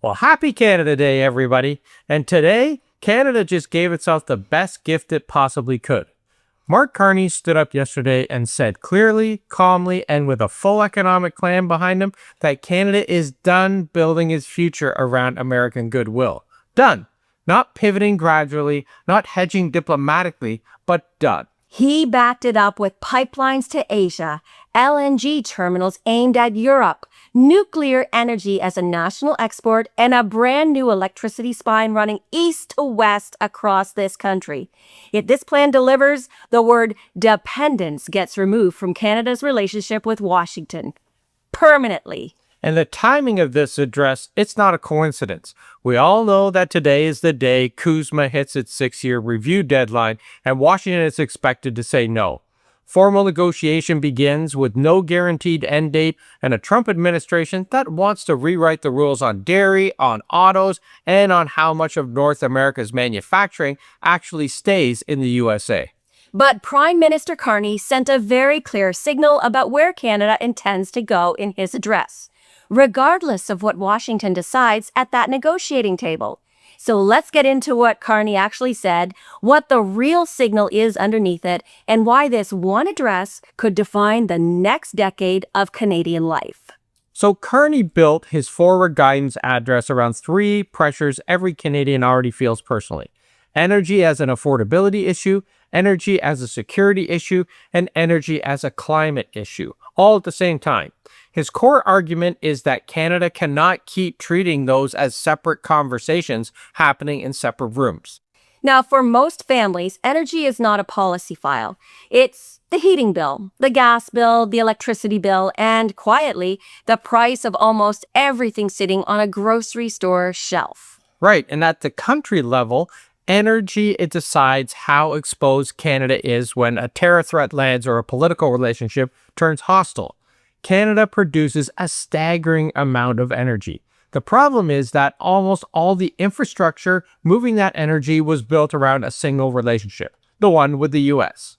Well, happy Canada Day, everybody. And today, Canada just gave itself the best gift it possibly could. Mark Carney stood up yesterday and said clearly, calmly, and with a full economic plan behind him that Canada is done building its future around American goodwill. Done. Not pivoting gradually, not hedging diplomatically, but done. He backed it up with pipelines to Asia, LNG terminals aimed at Europe, nuclear energy as a national export, and a brand new electricity spine running east to west across this country. If this plan delivers, the word dependence gets removed from Canada's relationship with Washington. Permanently. And the timing of this address, it's not a coincidence. We all know that today is the day CUSMA hits its 6-year review deadline, and Washington is expected to say no. Formal negotiation begins with no guaranteed end date and a Trump administration that wants to rewrite the rules on dairy, on autos, and on how much of North America's manufacturing actually stays in the USA. But Prime Minister Carney sent a very clear signal about where Canada intends to go in his address, regardless of what Washington decides at that negotiating table. So let's get into what Carney actually said, what the real signal is underneath it, and why this one address could define the next decade of Canadian life. So Carney built his forward guidance address around 3 pressures every Canadian already feels personally: energy as an affordability issue, energy as a security issue, and energy as a climate issue, all at the same time. His core argument is that Canada cannot keep treating those as separate conversations happening in separate rooms. Now, for most families, energy is not a policy file. It's the heating bill, the gas bill, the electricity bill, and quietly, the price of almost everything sitting on a grocery store shelf. Right, and at the country level, energy, it decides how exposed Canada is when a terror threat lands or a political relationship turns hostile. Canada produces a staggering amount of energy. The problem is that almost all the infrastructure moving that energy was built around a single relationship, the one with the US.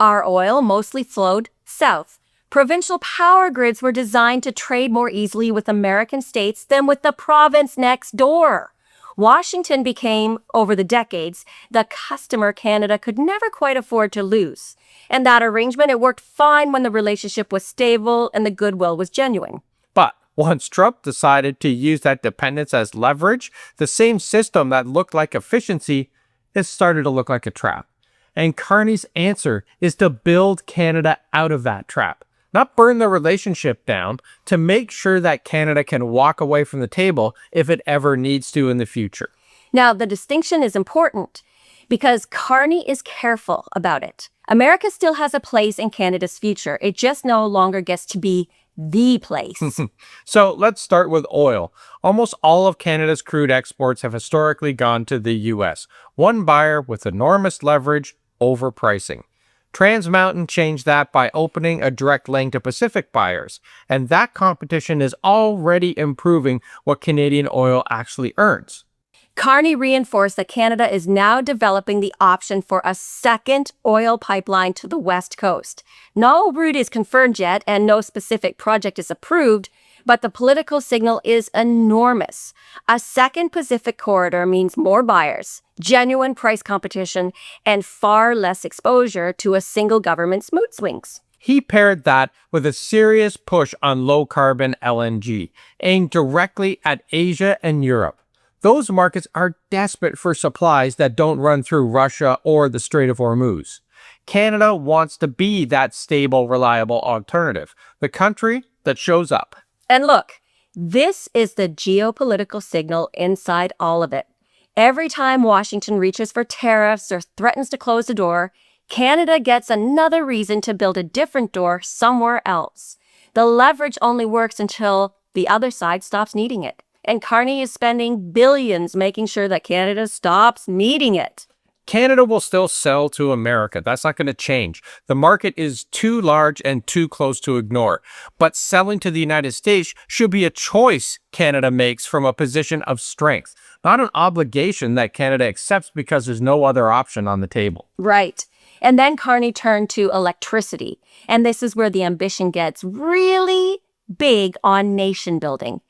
Our oil mostly flowed south. Provincial power grids were designed to trade more easily with American states than with the province next door. Washington became, over the decades, the customer Canada could never quite afford to lose. And that arrangement, it worked fine when the relationship was stable and the goodwill was genuine. But once Trump decided to use that dependence as leverage, the same system that looked like efficiency, it started to look like a trap. And Carney's answer is to build Canada out of that trap. Not burn the relationship down, to make sure that Canada can walk away from the table if it ever needs to in the future. Now, the distinction is important because Carney is careful about it. America still has a place in Canada's future. It just no longer gets to be the place. So let's start with oil. Almost all of Canada's crude exports have historically gone to the US. One buyer with enormous leverage, overpricing. Trans Mountain changed that by opening a direct lane to Pacific buyers, and that competition is already improving what Canadian oil actually earns. Carney reinforced that Canada is now developing the option for a second oil pipeline to the West Coast. No route is confirmed yet, and no specific project is approved, but the political signal is enormous. A second Pacific corridor means more buyers, genuine price competition, and far less exposure to a single government's mood swings. He paired that with a serious push on low-carbon LNG, aimed directly at Asia and Europe. Those markets are desperate for supplies that don't run through Russia or the Strait of Hormuz. Canada wants to be that stable, reliable alternative, the country that shows up. And look, this is the geopolitical signal inside all of it. Every time Washington reaches for tariffs or threatens to close the door, Canada gets another reason to build a different door somewhere else. The leverage only works until the other side stops needing it. And Carney is spending billions making sure that Canada stops needing it. Canada will still sell to America. That's not going to change. The market is too large and too close to ignore. But selling to the United States should be a choice Canada makes from a position of strength, not an obligation that Canada accepts because there's no other option on the table. Right. And then Carney turned to electricity. And this is where the ambition gets really big on nation building.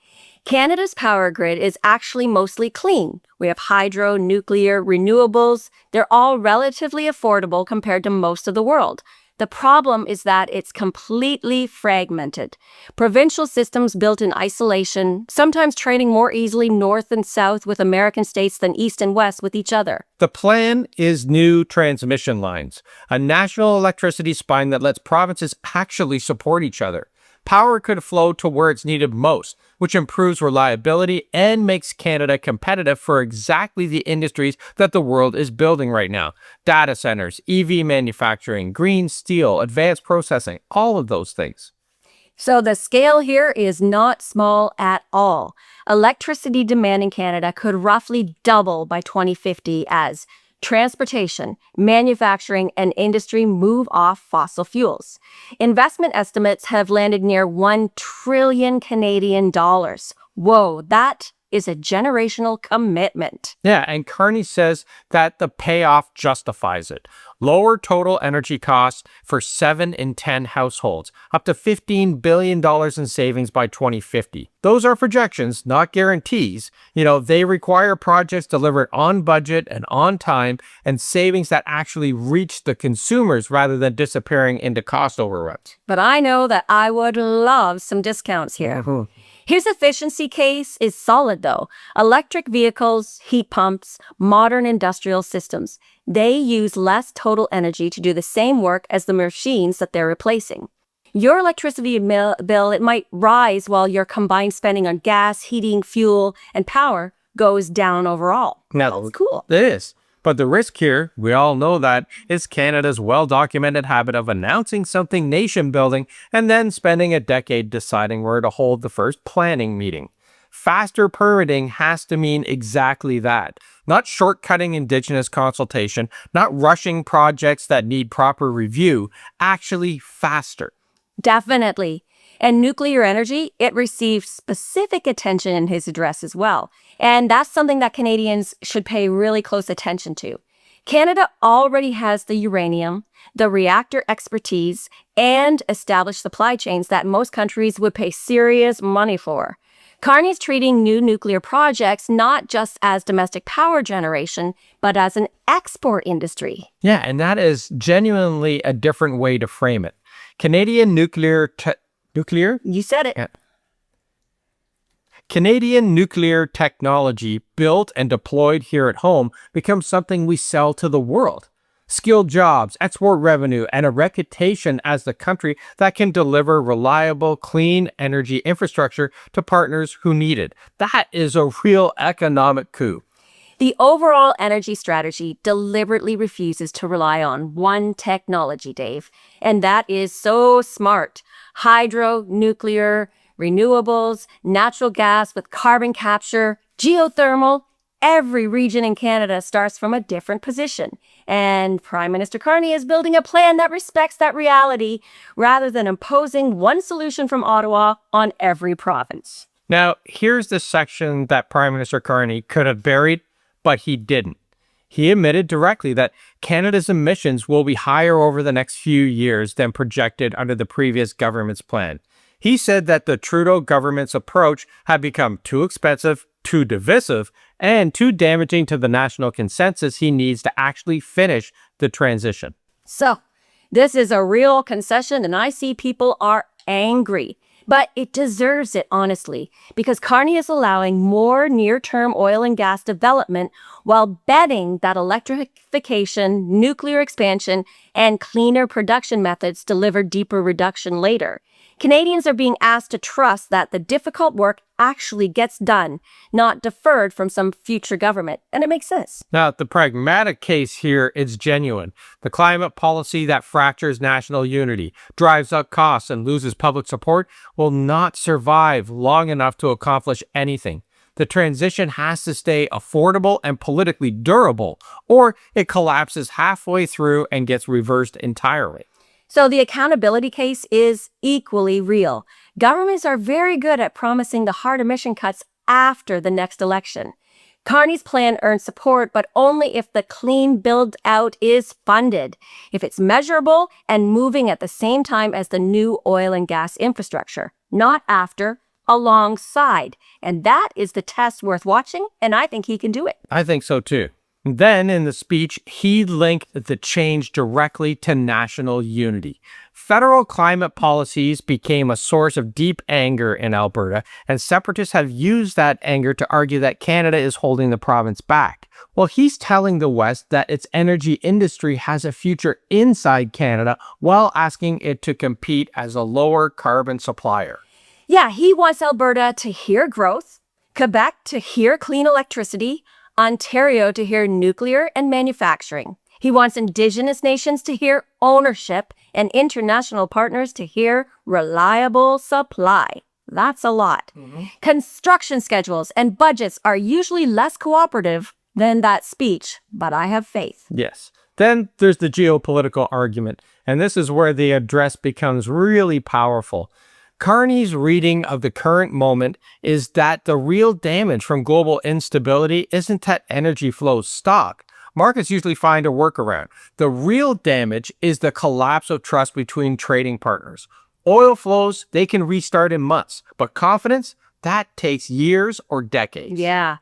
Canada's power grid is actually mostly clean. We have hydro, nuclear, renewables. They're all relatively affordable compared to most of the world. The problem is that it's completely fragmented. Provincial systems built in isolation, sometimes trading more easily north and south with American states than east and west with each other. The plan is new transmission lines, a national electricity spine that lets provinces actually support each other. Power could flow to where it's needed most, which improves reliability and makes Canada competitive for exactly the industries that the world is building right now. Data centers, EV manufacturing, green steel, advanced processing, all of those things. So the scale here is not small at all. Electricity demand in Canada could roughly double by 2050 as transportation, manufacturing, and industry move off fossil fuels. Investment estimates have landed near 1 trillion Canadian dollars. Whoa, that is a generational commitment. Yeah, and Carney says that the payoff justifies it. Lower total energy costs for 7 in 10 households, up to $15 billion in savings by 2050. Those are projections, not guarantees. They require projects delivered on budget and on time, and savings that actually reach the consumers rather than disappearing into cost overruns. But I know that I would love some discounts here. His efficiency case is solid, though. Electric vehicles, heat pumps, modern industrial systems. They use less total energy to do the same work as the machines that they're replacing. Your electricity bill, it might rise while your combined spending on gas, heating, fuel, and power goes down overall. Now, That's cool. It is. But the risk here, we all know that, is Canada's well-documented habit of announcing something nation-building and then spending a decade deciding where to hold the first planning meeting. Faster permitting has to mean exactly that. Not shortcutting Indigenous consultation, not rushing projects that need proper review, actually faster. Definitely. And nuclear energy, it received specific attention in his address as well. And that's something that Canadians should pay really close attention to. Canada already has the uranium, the reactor expertise, and established supply chains that most countries would pay serious money for. Carney's treating new nuclear projects not just as domestic power generation, but as an export industry. Yeah, and that is genuinely a different way to frame it. Canadian nuclear? You said it. Yeah. Canadian nuclear technology built and deployed here at home becomes something we sell to the world. Skilled jobs, export revenue, and a reputation as the country that can deliver reliable, clean energy infrastructure to partners who need it. That is a real economic coup. The overall energy strategy deliberately refuses to rely on one technology, Dave. And that is so smart. Hydro, nuclear, renewables, natural gas with carbon capture, geothermal. Every region in Canada starts from a different position. And Prime Minister Carney is building a plan that respects that reality rather than imposing one solution from Ottawa on every province. Now, here's the section that Prime Minister Carney could have buried, but he didn't. He admitted directly that Canada's emissions will be higher over the next few years than projected under the previous government's plan. He said that the Trudeau government's approach had become too expensive, too divisive, and too damaging to the national consensus he needs to actually finish the transition. So, this is a real concession, and I see people are angry. But it deserves it, honestly, because Carney is allowing more near-term oil and gas development while betting that electrification, nuclear expansion, and cleaner production methods deliver deeper reduction later. Canadians are being asked to trust that the difficult work actually gets done, not deferred from some future government. And it makes sense. Now, the pragmatic case here is genuine. The climate policy that fractures national unity, drives up costs, and loses public support will not survive long enough to accomplish anything. The transition has to stay affordable and politically durable, or it collapses halfway through and gets reversed entirely. So the accountability case is equally real. Governments are very good at promising the hard emission cuts after the next election. Carney's plan earns support, but only if the clean build-out is funded, if it's measurable and moving at the same time as the new oil and gas infrastructure, not after, alongside. And that is the test worth watching, and I think he can do it. I think so too. Then, in the speech, he linked the change directly to national unity. Federal climate policies became a source of deep anger in Alberta, and separatists have used that anger to argue that Canada is holding the province back. Well, he's telling the West that its energy industry has a future inside Canada while asking it to compete as a lower carbon supplier. Yeah, he wants Alberta to hear growth, Quebec to hear clean electricity, Ontario to hear nuclear and manufacturing. He wants Indigenous nations to hear ownership and international partners to hear reliable supply. That's a lot. Construction schedules and budgets are usually less cooperative than that speech, but I have faith. Yes. Then there's the geopolitical argument, and this is where the address becomes really powerful. Carney's reading of the current moment is that the real damage from global instability isn't that energy flows stop. Markets usually find a workaround. The real damage is the collapse of trust between trading partners. Oil flows, they can restart in months, but confidence, that takes years or decades. Yeah.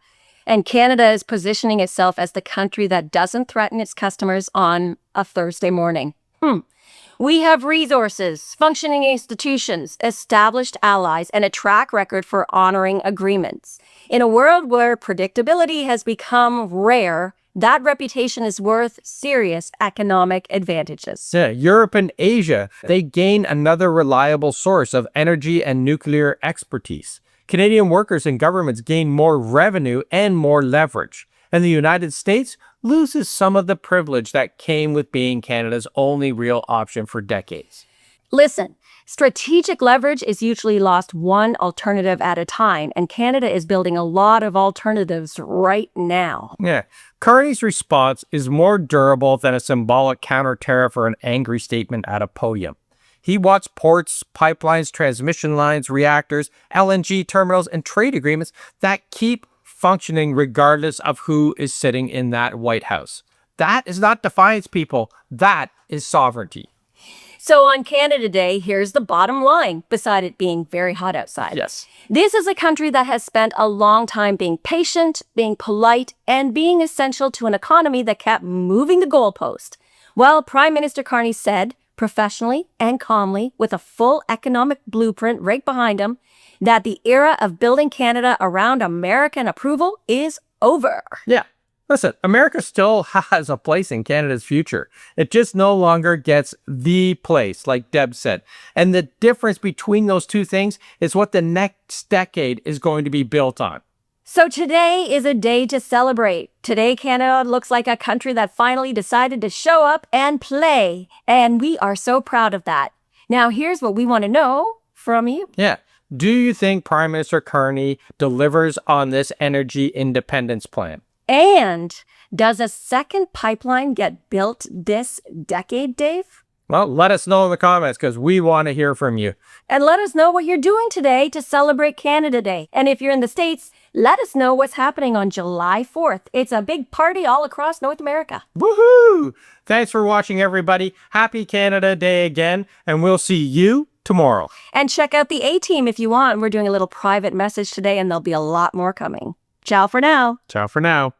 And Canada is positioning itself as the country that doesn't threaten its customers on a Thursday morning. We have resources, functioning institutions, established allies, and a track record for honoring agreements. In a world where predictability has become rare, that reputation is worth serious economic advantages. Yeah, Europe and Asia, they gain another reliable source of energy and nuclear expertise. Canadian workers and governments gain more revenue and more leverage. And the United States loses some of the privilege that came with being Canada's only real option for decades. Listen, strategic leverage is usually lost one alternative at a time, and Canada is building a lot of alternatives right now. Yeah, Carney's response is more durable than a symbolic counter-tariff or an angry statement at a podium. He wants ports, pipelines, transmission lines, reactors, LNG terminals, and trade agreements that keep functioning regardless of who is sitting in that White House. That is not defiance, people. That is sovereignty. So on Canada Day, here's the bottom line, beside it being very hot outside. Yes. This is a country that has spent a long time being patient, being polite, and being essential to an economy that kept moving the goalpost. Well, Prime Minister Carney said, professionally and calmly, with a full economic blueprint right behind him, that the era of building Canada around American approval is over. Yeah. Listen, America still has a place in Canada's future. It just no longer gets the place, like Deb said. And the difference between those two things is what the next decade is going to be built on. So today is a day to celebrate. Today, Canada looks like a country that finally decided to show up and play. And we are so proud of that. Now, here's what we want to know from you. Yeah. Do you think Prime Minister Carney delivers on this energy independence plan? And does a second pipeline get built this decade, Dave? Well, let us know in the comments because we want to hear from you. And let us know what you're doing today to celebrate Canada Day. And if you're in the States, let us know what's happening on July 4th. It's a big party all across North America. Woohoo! Thanks for watching, everybody. Happy Canada Day again, and we'll see you tomorrow. And check out the A-Team if you want. We're doing a little private message today, and there'll be a lot more coming. Ciao for now. Ciao for now.